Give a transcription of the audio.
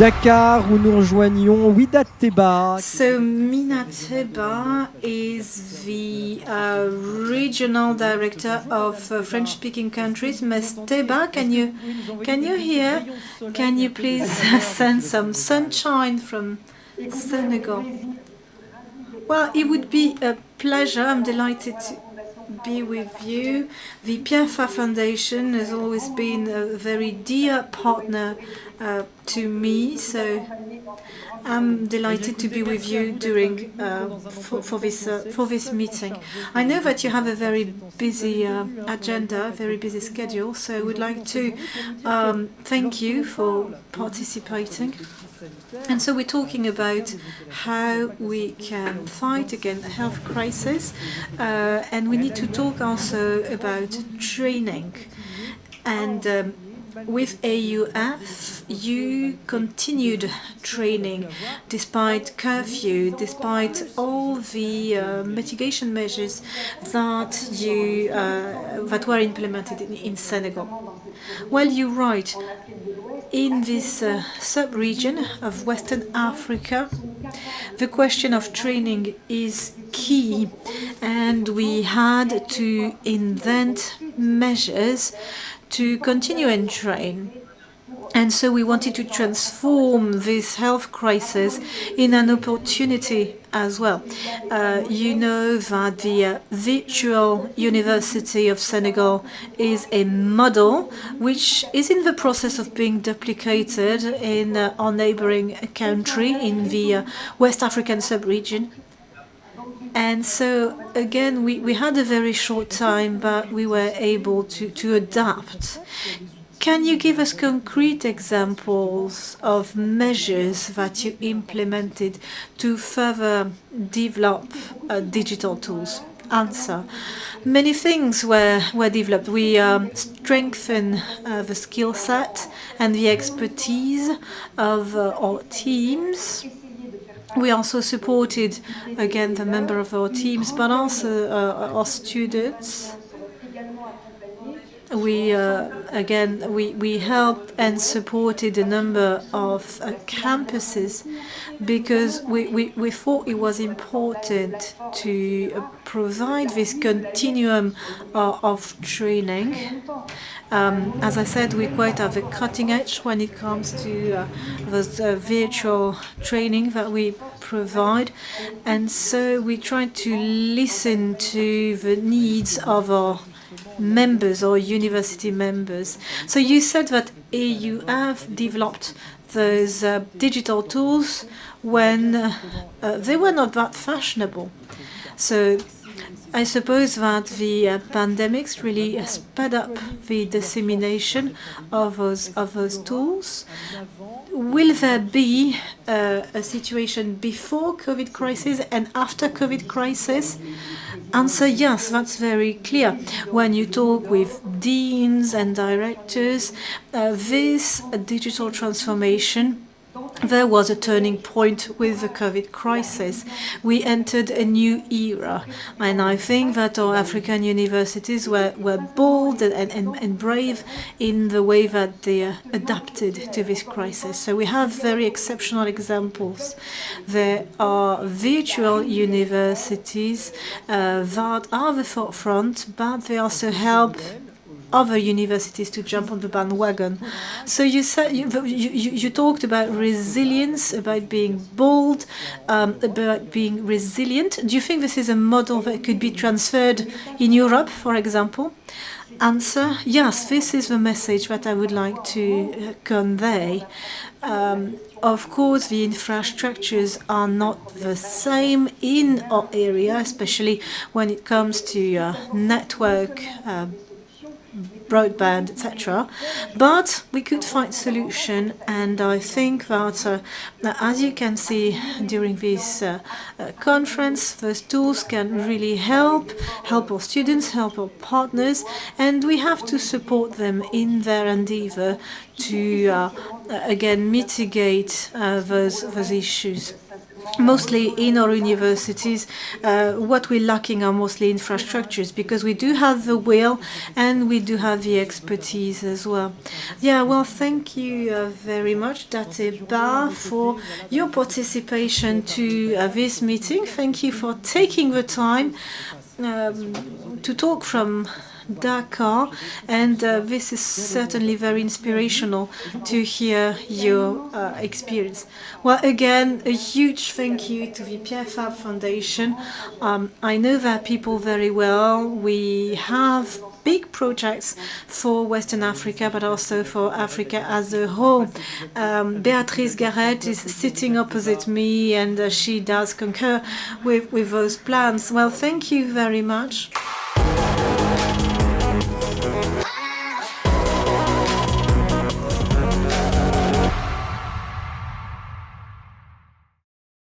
Dakar où nous rejoignons Widat Teba. So Mina Teba is the regional director of French-speaking countries. Ms. Teba, can you hear? Can you please send some sunshine from Senegal? Well, it would be a pleasure. I'm delighted to be with you. The Pierre Fabre Foundation has always been a very dear partner to me, so I'm delighted to be with you during for this meeting. I know that you have a very busy agenda, very busy schedule, so I would like to thank you for participating. And so we're talking about how we can fight against the health crisis, and we need to talk also about training. And with AUF, you continued training despite curfew, despite all the mitigation measures that that were implemented in Senegal. Well, you're right. In this sub-region of Western Africa, the question of training is key, and we had to invent measures to continue and train. And so we wanted to transform this health crisis in an opportunity as well. You know that the Virtual University of Senegal is a model which is in the process of being duplicated in our neighboring country in the West African sub-region. And so, again, we had a very short time, but we were able to adapt. Can you give us concrete examples of measures that you implemented to further develop digital tools? Answer. Many things were developed. We strengthened the skill set and the expertise of our teams. We also supported, again, the member of our teams, but also our students. We helped and supported a number of campuses because we thought it was important to provide this continuum of training. As I said, we're quite at the cutting edge when it comes to this virtual training that we provide. And so we try to listen to the needs of our members or university members. So you said that AUF developed those digital tools when they were not that fashionable. So I suppose that the pandemics really sped up the dissemination of those tools. Will there be a situation before COVID crisis and after COVID crisis? Answer, yes, that's very clear. When you talk with deans and directors, this digital transformation, there was a turning point with the COVID crisis. We entered a new era, and I think that our African universities were bold and brave in the way that they adapted to this crisis. So we have very exceptional examples. There are virtual universities that are the forefront, but they also help other universities to jump on the bandwagon. So you said you talked about resilience, about being bold, about being resilient. Do you think this is a model that could be transferred in Europe, for example? Answer, yes, this is the message that I would like to convey. Of course, the infrastructures are not the same in our area, especially when it comes to network, broadband, etc. But we could find solution, and I think that, as you can see during this conference, those tools can really help our students, help our partners, and we have to support them in their endeavor to again mitigate those issues. mostly in our universities, what we're lacking are mostly infrastructures, because we do have the will and we do have the expertise as well. Yeah, well, thank you very much, Dateba, for your participation to this meeting. Thank you for taking the time to talk from Dakar, and this is certainly very inspirational to hear your experience. Well, again, a huge thank you to the Pierre Fabre Foundation. I know that people very well. We have big projects for Western Africa, but also for Africa as a whole. Beatrice Garrett is sitting opposite me, and she does concur with those plans. Well, thank you very much.